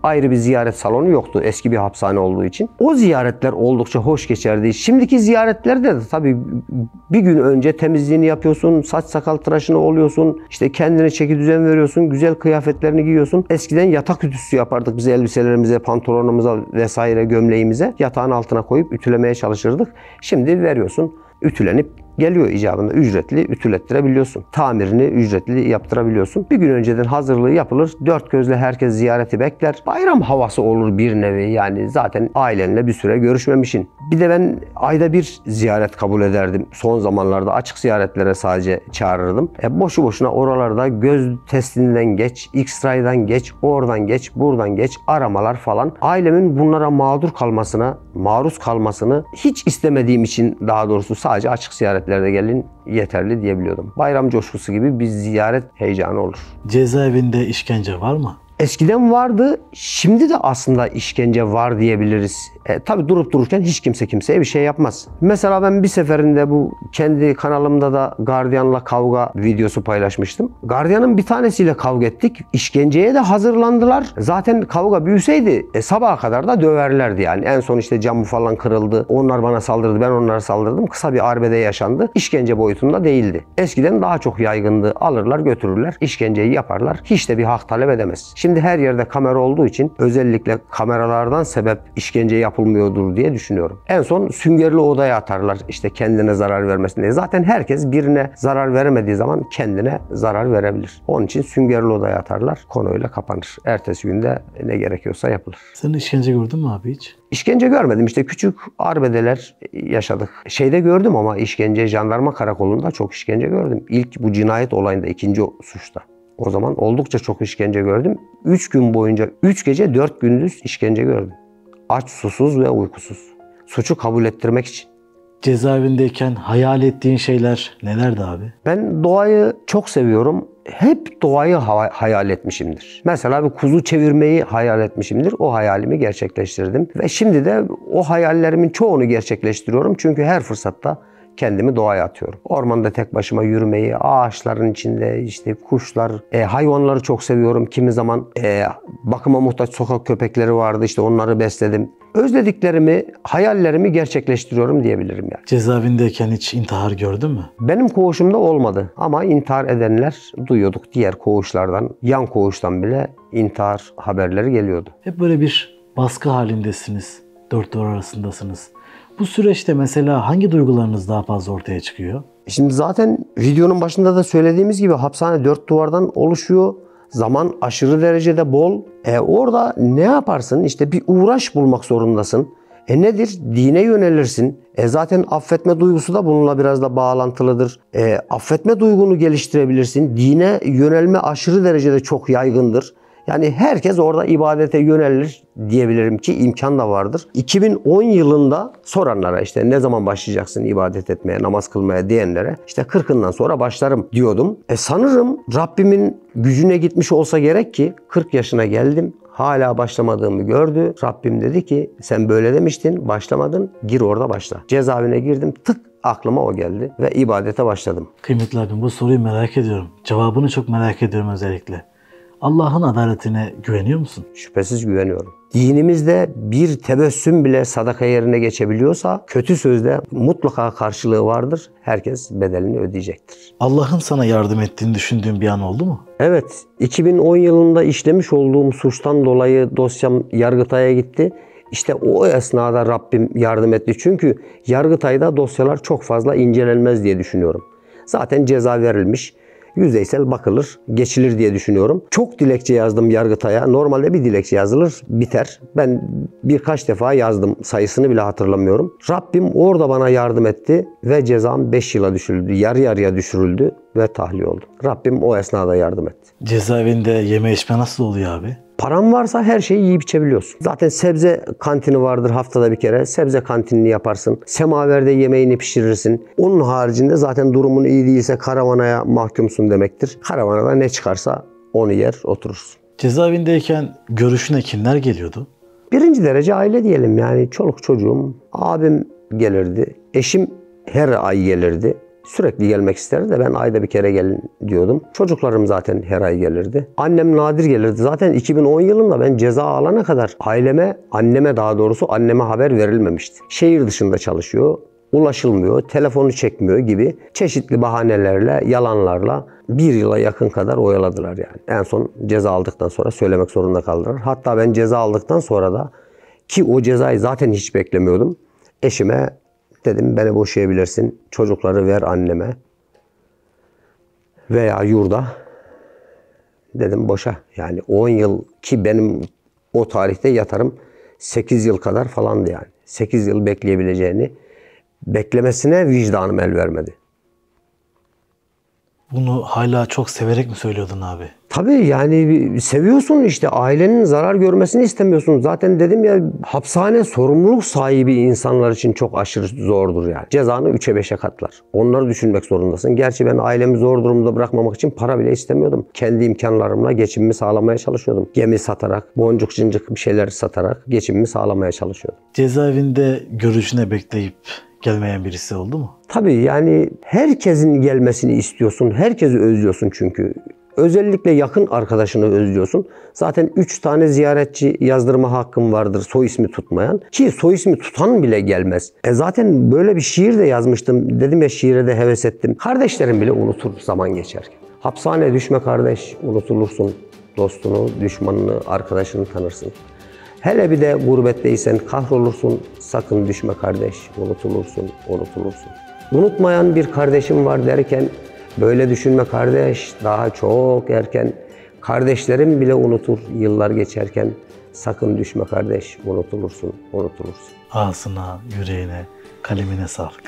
ayrı bir ziyaret salonu yoktu eski bir hapishane olduğu için. O ziyaretler oldukça hoş geçerdi. Şimdiki ziyaretlerde de tabii bir gün önce temizliğini yapıyorsun, saç sakal tıraşını oluyorsun, işte kendine çeki düzen veriyorsun, güzel kıyafetlerini giyiyorsun. Eskiden yatak ütüsü yapardık biz elbiselerimize, pantolonumuza vesaire, gömleğimize yatağın altına koyup ütülemeye çalışırdık. Şimdi veriyorsun, ütülenip geliyor icabında, ücretli ütülettirebiliyorsun. Tamirini ücretli yaptırabiliyorsun. Bir gün önceden hazırlığı yapılır. Dört gözle herkes ziyareti bekler. Bayram havası olur bir nevi. Yani zaten ailenle bir süre görüşmemişsin. Bir de ben ayda bir ziyaret kabul ederdim. Son zamanlarda açık ziyaretlere sadece çağırırdım. Boşu boşuna oralarda göz testinden geç, X-ray'dan geç, oradan geç, buradan geç, aramalar falan. Ailemin bunlara maruz kalmasını hiç istemediğim için, daha doğrusu sadece açık ziyaretlerde gelin yeterli diyebiliyordum. Bayram coşkusu gibi bir ziyaret heyecanı olur. Cezaevinde işkence var mı? Eskiden vardı, şimdi de aslında işkence var diyebiliriz. Tabii durup dururken hiç kimse kimseye bir şey yapmaz. Mesela ben bir seferinde bu kendi kanalımda da gardiyanla kavga videosu paylaşmıştım. Gardiyanın bir tanesiyle kavga ettik. İşkenceye de hazırlandılar. Zaten kavga büyüseydi sabaha kadar da döverlerdi yani. En son işte camı falan kırıldı. Onlar bana saldırdı, ben onlara saldırdım. Kısa bir arbede yaşandı. İşkence boyutunda değildi. Eskiden daha çok yaygındı. Alırlar götürürler, işkenceyi yaparlar. Hiç de bir hak talep edemez. Şimdi her yerde kamera olduğu için özellikle kameralardan sebep işkence yapılmıyordur diye düşünüyorum. En son süngerli odaya atarlar işte kendine zarar vermesin diye. Zaten herkes birine zarar veremediği zaman kendine zarar verebilir. Onun için süngerli odaya atarlar. Konuyla kapanır. Ertesi günde ne gerekiyorsa yapılır. Sen işkence gördün mü abi hiç? İşkence görmedim. İşte küçük arbedeler yaşadık. Şeyde gördüm ama işkence, jandarma karakolunda çok işkence gördüm. İlk bu cinayet olayında, ikinci suçta. O zaman oldukça çok işkence gördüm. 3 gün boyunca, 3 gece 4 gündüz işkence gördüm. Aç, susuz ve uykusuz. Suçu kabul ettirmek için. Cezaevindeyken hayal ettiğin şeyler nelerdi abi? Ben doğayı çok seviyorum. Hep doğayı hayal etmişimdir. Mesela bir kuzu çevirmeyi hayal etmişimdir. O hayalimi gerçekleştirdim. Ve şimdi de o hayallerimin çoğunu gerçekleştiriyorum. Çünkü her fırsatta kendimi doğaya atıyorum. Ormanda tek başıma yürümeyi, ağaçların içinde işte kuşlar, hayvanları çok seviyorum. Kimi zaman bakıma muhtaç sokak köpekleri vardı, işte onları besledim. Özlediklerimi, hayallerimi gerçekleştiriyorum diyebilirim yani. Cezaevindeyken hiç intihar gördün mü? Benim koğuşumda olmadı ama intihar edenler duyuyorduk. Diğer koğuşlardan, yan koğuştan bile intihar haberleri geliyordu. Hep böyle bir baskı halindesiniz. Dört duvar arasındasınız. Bu süreçte mesela hangi duygularınız daha fazla ortaya çıkıyor? Şimdi zaten videonun başında da söylediğimiz gibi hapishane 4 duvardan oluşuyor. Zaman aşırı derecede bol. Orada ne yaparsın? İşte bir uğraş bulmak zorundasın. Nedir? Dine yönelirsin. Zaten affetme duygusu da bununla biraz da bağlantılıdır. Affetme duygunu geliştirebilirsin. Dine yönelme aşırı derecede çok yaygındır. Yani herkes orada ibadete yönelir diyebilirim ki imkan da vardır. 2010 yılında soranlara işte ne zaman başlayacaksın ibadet etmeye, namaz kılmaya diyenlere işte 40'ından sonra başlarım diyordum. Sanırım Rabbimin gücüne gitmiş olsa gerek ki 40 yaşına geldim. Hala başlamadığımı gördü. Rabbim dedi ki sen böyle demiştin, başlamadın, gir orada başla. Cezaevine girdim, tık aklıma o geldi ve ibadete başladım. Kıymetli abim, bu soruyu merak ediyorum. Cevabını çok merak ediyorum özellikle. Allah'ın adaletine güveniyor musun? Şüphesiz güveniyorum. Dinimizde bir tebessüm bile sadaka yerine geçebiliyorsa kötü sözde mutlaka karşılığı vardır. Herkes bedelini ödeyecektir. Allah'ın sana yardım ettiğini düşündüğün bir an oldu mu? Evet, 2010 yılında işlemiş olduğum suçtan dolayı dosyam Yargıtay'a gitti. İşte o esnada Rabbim yardım etti. Çünkü Yargıtay'da dosyalar çok fazla incelenmez diye düşünüyorum. Zaten ceza verilmiş. Yüzeysel bakılır, geçilir diye düşünüyorum. Çok dilekçe yazdım Yargıtay'a. Normalde bir dilekçe yazılır, biter. Ben birkaç defa yazdım. Sayısını bile hatırlamıyorum. Rabbim orada bana yardım etti ve cezam 5 yıla düşürüldü. Yarı yarıya düşürüldü ve tahliye oldum. Rabbim o esnada yardım etti. Cezaevinde yeme içme nasıl oluyor abi? Paran varsa her şeyi yiyip içebiliyorsun. Zaten sebze kantini vardır haftada bir kere. Sebze kantinini yaparsın. Semaverde yemeğini pişirirsin. Onun haricinde zaten durumun iyi değilse karavanaya mahkumsun demektir. Karavanada ne çıkarsa onu yer oturursun. Cezaevindeyken görüşüne kimler geliyordu? Birinci derece aile diyelim yani çoluk çocuğum. Abim gelirdi. Eşim her ay gelirdi. Sürekli gelmek isterdi de ben ayda bir kere gelin diyordum. Çocuklarım zaten her ay gelirdi. Annem nadir gelirdi. Zaten 2010 yılında ben ceza alana kadar anneme haber verilmemişti. Şehir dışında çalışıyor, ulaşılmıyor, telefonu çekmiyor gibi çeşitli bahanelerle, yalanlarla bir yıla yakın kadar oyaladılar yani. En son ceza aldıktan sonra söylemek zorunda kaldılar. Hatta ben ceza aldıktan sonra da ki o cezayı zaten hiç beklemiyordum. Eşime dedim beni boşayabilirsin, çocukları ver anneme veya yurda. Dedim boşa. Yani 10 yıl ki benim o tarihte yatarım 8 yıl kadar falandı yani. 8 yıl bekleyebileceğini beklemesine vicdanım el vermedi. Bunu hala çok severek mi söylüyordun abi? Tabii yani seviyorsun işte ailenin zarar görmesini istemiyorsun. Zaten dedim ya hapishane sorumluluk sahibi insanlar için çok aşırı zordur yani. Cezanı 3'e 5'e katlar. Onları düşünmek zorundasın. Gerçi ben ailemi zor durumda bırakmamak için para bile istemiyordum. Kendi imkanlarımla geçimimi sağlamaya çalışıyordum. Gemi satarak, boncuk cincik bir şeyler satarak geçimimi sağlamaya çalışıyordum. Cezaevinde görüşüne bekleyip gelmeyen birisi oldu mu? Tabii yani herkesin gelmesini istiyorsun. Herkesi özlüyorsun çünkü. Özellikle yakın arkadaşını özlüyorsun. Zaten 3 tane ziyaretçi yazdırma hakkım vardır soy ismi tutmayan. Ki soy ismi tutan bile gelmez. Zaten böyle bir şiir de yazmıştım. Dedim ya şiire de heves ettim. Kardeşlerim bile unutur zaman geçerken. Hapishane düşme kardeş, unutulursun. Dostunu, düşmanını, arkadaşını tanırsın. Hele bir de gurbetteysen kahrolursun. Sakın düşme kardeş, unutulursun. Unutmayan bir kardeşim var derken böyle düşünme kardeş, daha çok erken. Kardeşlerim bile unutur yıllar geçerken. Sakın düşme kardeş, unutulursun. Ağzına, yüreğine, kalemine sağlık.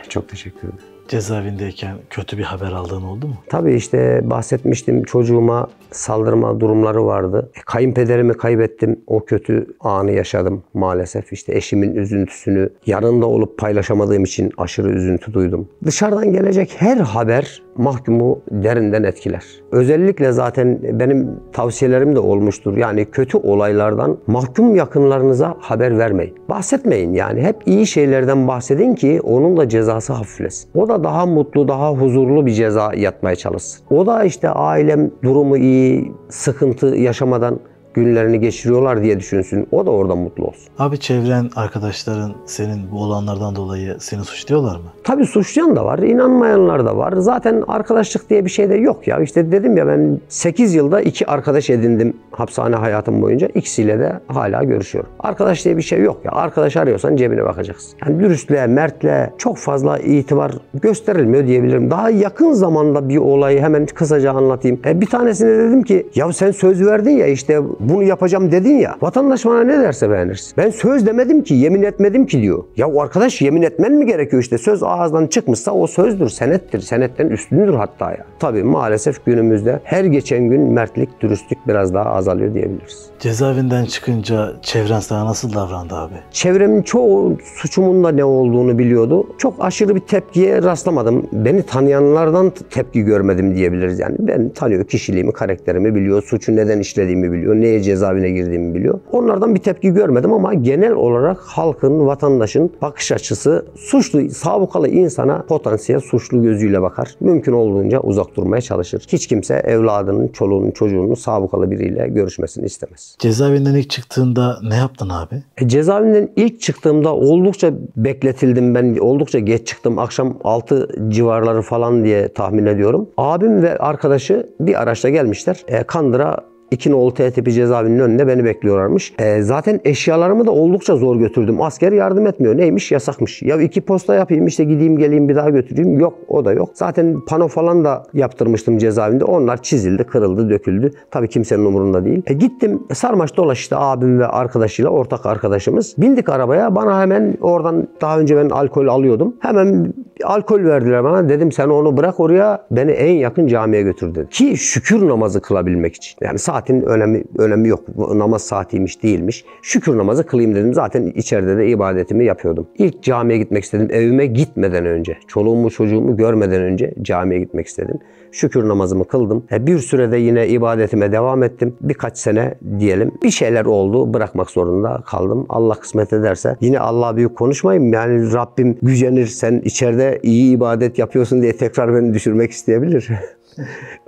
Çok teşekkür ederim. Cezaevindeyken kötü bir haber aldığın oldu mu? Tabii işte bahsetmiştim, çocuğuma saldırma durumları vardı. Kayınpederimi kaybettim. O kötü anı yaşadım maalesef. İşte eşimin üzüntüsünü yanında olup paylaşamadığım için aşırı üzüntü duydum. Dışarıdan gelecek her haber mahkumu derinden etkiler. Özellikle zaten benim tavsiyelerim de olmuştur. Yani kötü olaylardan mahkum yakınlarınıza haber vermeyin. Bahsetmeyin yani. Hep iyi şeylerden bahsedin ki onun da cezası hafiflesin. O da daha mutlu, daha huzurlu bir ceza yatmaya çalışsın. O da işte ailem durumu iyi, sıkıntı yaşamadan günlerini geçiriyorlar diye düşünsün. O da orada mutlu olsun. Abi çevren, arkadaşların senin bu olanlardan dolayı seni suçluyorlar mı? Tabii suçlayan da var, inanmayanlar da var. Zaten arkadaşlık diye bir şey de yok ya. İşte dedim ya ben 8 yılda 2 arkadaş edindim hapishane hayatım boyunca. İkisiyle de hala görüşüyorum. Arkadaş diye bir şey yok ya. Arkadaş arıyorsan cebine bakacaksın. Yani dürüstlüğe, mertliğe çok fazla itibar gösterilmiyor diyebilirim. Daha yakın zamanda bir olayı hemen kısaca anlatayım. Bir tanesine dedim ki ya sen söz verdin ya işte bunu yapacağım dedin ya. Vatandaş bana ne derse beğenirsin. Ben söz demedim ki, yemin etmedim ki diyor. Ya arkadaş yemin etmen mi gerekiyor işte? Söz ağızdan çıkmışsa o sözdür, senettir. Senetten üstündür hatta ya. Tabii maalesef günümüzde her geçen gün mertlik, dürüstlük biraz daha azalıyor diyebiliriz. Cezaevinden çıkınca çevren sana nasıl davrandı abi? Çevremin çoğu suçumun da ne olduğunu biliyordu. Çok aşırı bir tepkiye rastlamadım. Beni tanıyanlardan tepki görmedim diyebiliriz yani. Ben tanıyor, kişiliğimi, karakterimi biliyor, suçu neden işlediğimi biliyor, neye cezaevine girdiğimi biliyor. Onlardan bir tepki görmedim ama genel olarak halkın, vatandaşın bakış açısı suçlu, sabıkalı insana potansiyel suçlu gözüyle bakar. Mümkün olduğunca uzak durmaya çalışır. Hiç kimse evladının, çoluğunun, çocuğunun sabıkalı biriyle görüşmesini istemez. Cezaevinden ilk çıktığında ne yaptın abi? Cezaevinden ilk çıktığımda oldukça bekletildim. Ben oldukça geç çıktım. Akşam 6 civarları falan diye tahmin ediyorum. Abim ve arkadaşı bir araçla gelmişler. Kandıra 2 nolu T tipi cezaevinin önünde beni bekliyorlarmış. Zaten eşyalarımı da oldukça zor götürdüm. Asker yardım etmiyor. Neymiş? Yasakmış. Ya 2 posta yapayım işte gideyim geleyim bir daha götüreyim. Yok, o da yok. Zaten pano falan da yaptırmıştım cezaevinde. Onlar çizildi, kırıldı, döküldü. Tabii kimsenin umurunda değil. Gittim sarmaş dolaş işte abim ve arkadaşıyla, ortak arkadaşımız. Bindik arabaya. Bana hemen oradan daha önce ben alkol alıyordum. Hemen alkol verdiler bana. Dedim sen onu bırak oraya, beni en yakın camiye götür dedi. Ki şükür namazı kılabilmek için. Yani saatin önemi yok. Namaz saatiymiş değilmiş. Şükür namazı kılayım dedim. Zaten içeride de ibadetimi yapıyordum. İlk camiye gitmek istedim. Evime gitmeden önce, çoluğumu çocuğumu görmeden önce camiye gitmek istedim. Şükür namazımı kıldım. Bir sürede yine ibadetime devam ettim. Birkaç sene diyelim. Bir şeyler oldu. Bırakmak zorunda kaldım. Allah kısmet ederse. Yine Allah'a büyük konuşmayayım. Yani Rabbim gücenir. Sen içeride iyi ibadet yapıyorsun diye tekrar beni düşürmek isteyebilir.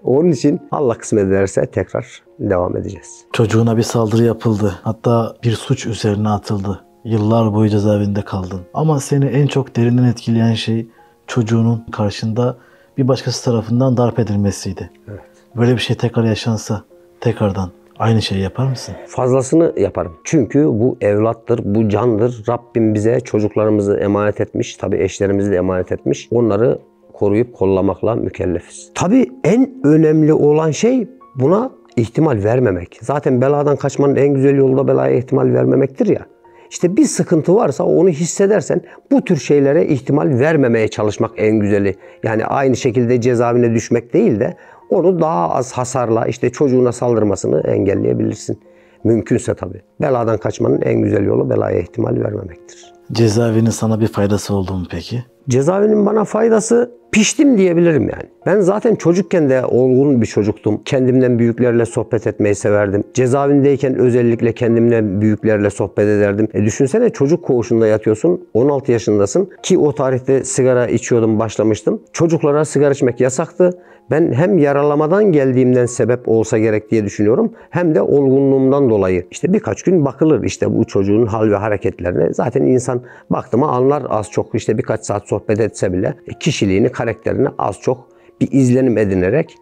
Onun için Allah kısmet ederse tekrar devam edeceğiz. Çocuğuna bir saldırı yapıldı. Hatta bir suç üzerine atıldı. Yıllar boyu cezaevinde kaldın. Ama seni en çok derinden etkileyen şey çocuğunun karşında bir başkası tarafından darp edilmesiydi. Evet. Böyle bir şey tekrar yaşansa tekrardan aynı şeyi yapar mısın? Fazlasını yaparım. Çünkü bu evlattır, bu candır. Rabbim bize çocuklarımızı emanet etmiş. Tabii eşlerimizi de emanet etmiş. Onları koruyup kollamakla mükellefiz. Tabii en önemli olan şey buna ihtimal vermemek. Zaten beladan kaçmanın en güzel yolu da belaya ihtimal vermemektir ya. İşte bir sıkıntı varsa onu hissedersen bu tür şeylere ihtimal vermemeye çalışmak en güzeli. Yani aynı şekilde cezaevine düşmek değil de onu daha az hasarla işte çocuğuna saldırmasını engelleyebilirsin. Mümkünse tabii. Beladan kaçmanın en güzel yolu belaya ihtimal vermemektir. Cezaevinin sana bir faydası oldu mu peki? Cezaevinin bana faydası, piştim diyebilirim yani. Ben zaten çocukken de olgun bir çocuktum. Kendimden büyüklerle sohbet etmeyi severdim. Cezaevindeyken özellikle kendimden büyüklerle sohbet ederdim. Düşünsene çocuk koğuşunda yatıyorsun. 16 yaşındasın ki o tarihte sigara içiyordum, başlamıştım. Çocuklara sigara içmek yasaktı. Ben hem yaralamadan geldiğimden sebep olsa gerek diye düşünüyorum. Hem de olgunluğumdan dolayı. İşte birkaç gün bakılır işte bu çocuğun hal ve hareketlerine. Zaten insan baktı mı anlar az çok, işte birkaç saat sohbet etse bile kişiliğini, karakterini az çok bir izlenim edinerek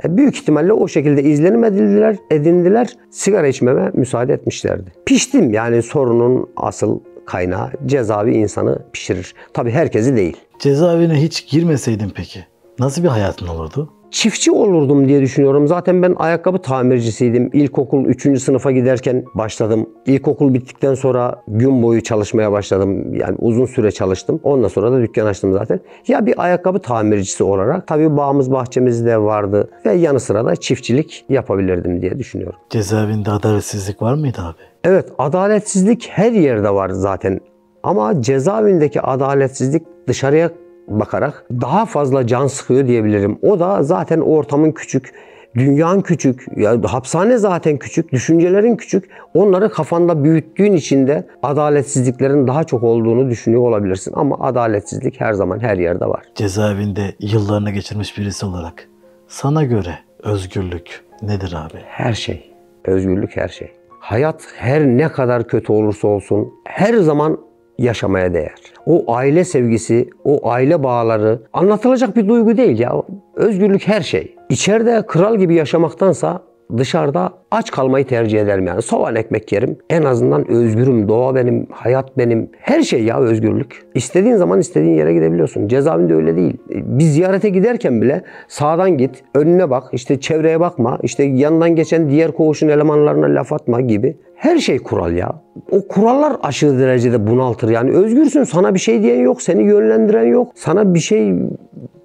büyük ihtimalle o şekilde izlenim edindiler. Sigara içmeme müsaade etmişlerdi. Piştim yani, sorunun asıl kaynağı cezaevi insanı pişirir. Tabii herkesi değil. Cezaevine hiç girmeseydin peki nasıl bir hayatın olurdu? Çiftçi olurdum diye düşünüyorum. Zaten ben ayakkabı tamircisiydim. İlkokul 3. sınıfa giderken başladım. İlkokul bittikten sonra gün boyu çalışmaya başladım. Yani uzun süre çalıştım. Ondan sonra da dükkan açtım zaten. Ya bir ayakkabı tamircisi olarak, tabii bağımız bahçemiz de vardı ve yanı sıra da çiftçilik yapabilirdim diye düşünüyorum. Cezaevinde adaletsizlik var mıydı abi? Evet, adaletsizlik her yerde var zaten. Ama cezaevindeki adaletsizlik dışarıya bakarak daha fazla can sıkıyor diyebilirim. O da zaten ortamın küçük, dünyanın küçük, ya hapishane zaten küçük, düşüncelerin küçük. Onları kafanda büyüttüğün için de adaletsizliklerin daha çok olduğunu düşünüyor olabilirsin. Ama adaletsizlik her zaman her yerde var. Cezaevinde yıllarını geçirmiş birisi olarak sana göre özgürlük nedir abi? Her şey. Özgürlük her şey. Hayat her ne kadar kötü olursa olsun her zaman yaşamaya değer. O aile sevgisi, o aile bağları anlatılacak bir duygu değil ya. Özgürlük her şey. İçeride kral gibi yaşamaktansa dışarıda aç kalmayı tercih ederim yani. Soğan ekmek yerim. En azından özgürüm. Doğa benim, hayat benim. Her şey ya özgürlük. İstediğin zaman istediğin yere gidebiliyorsun. Cezaevinde öyle değil. Biz ziyarete giderken bile sağdan git, önüne bak, işte çevreye bakma, işte yanından geçen diğer koğuşun elemanlarına laf atma gibi. Her şey kural ya. O kurallar aşırı derecede bunaltır. Yani özgürsün. Sana bir şey diyen yok. Seni yönlendiren yok. Sana bir şey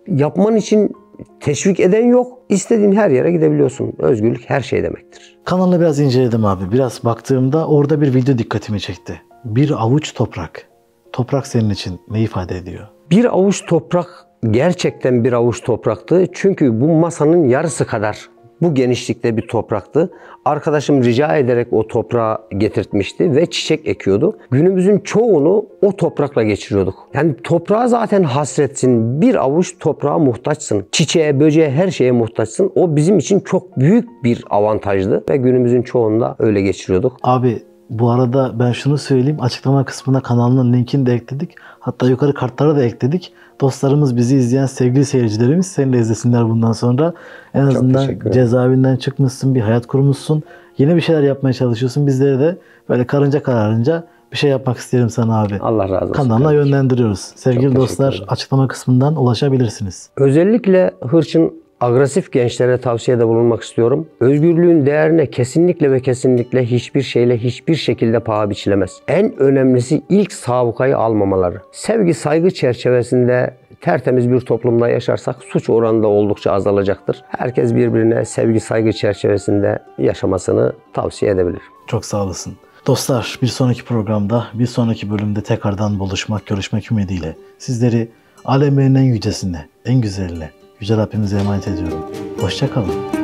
yapman için teşvik eden yok. İstediğin her yere gidebiliyorsun. Özgürlük her şey demektir. Kanalı biraz inceledim abi. Biraz baktığımda orada bir video dikkatimi çekti. Bir avuç toprak. Toprak senin için ne ifade ediyor? Bir avuç toprak gerçekten bir avuç topraktı. Çünkü bu masanın yarısı kadar bu genişlikte bir topraktı. Arkadaşım rica ederek o toprağı getirtmişti ve çiçek ekiyordu. Günümüzün çoğunu o toprakla geçiriyorduk. Yani toprağa zaten hasretsin. Bir avuç toprağa muhtaçsın. Çiçeğe, böceğe, her şeye muhtaçsın. O bizim için çok büyük bir avantajdı ve günümüzün çoğunda öyle geçiriyorduk. Abi bu arada ben şunu söyleyeyim. Açıklama kısmına kanalının linkini de ekledik. Hatta yukarı kartlara da ekledik. Dostlarımız, bizi izleyen sevgili seyircilerimiz seni de izlesinler bundan sonra. En azından cezaevinden çıkmışsın, bir hayat kurmuşsun. Yeni bir şeyler yapmaya çalışıyorsun. Bizleri de böyle karınca kararınca bir şey yapmak isterim sana abi. Allah razı olsun. Kanalına yönlendiriyoruz. Sevgili dostlar, açıklama kısmından ulaşabilirsiniz. Özellikle hırçın, agresif gençlere tavsiyede bulunmak istiyorum. Özgürlüğün değerine kesinlikle ve kesinlikle hiçbir şeyle hiçbir şekilde paha biçilemez. En önemlisi ilk sabıkayı almamaları. Sevgi, saygı çerçevesinde tertemiz bir toplumda yaşarsak suç oranı da oldukça azalacaktır. Herkes birbirine sevgi, saygı çerçevesinde yaşamasını tavsiye edebilir. Çok sağ olasın. Dostlar, bir sonraki programda, bir sonraki bölümde tekrardan buluşmak, görüşmek ümidiyle sizleri alemlerin en yücesine, en güzeline, Yüce Rabbimize emanet ediyorum. Hoşça kalın.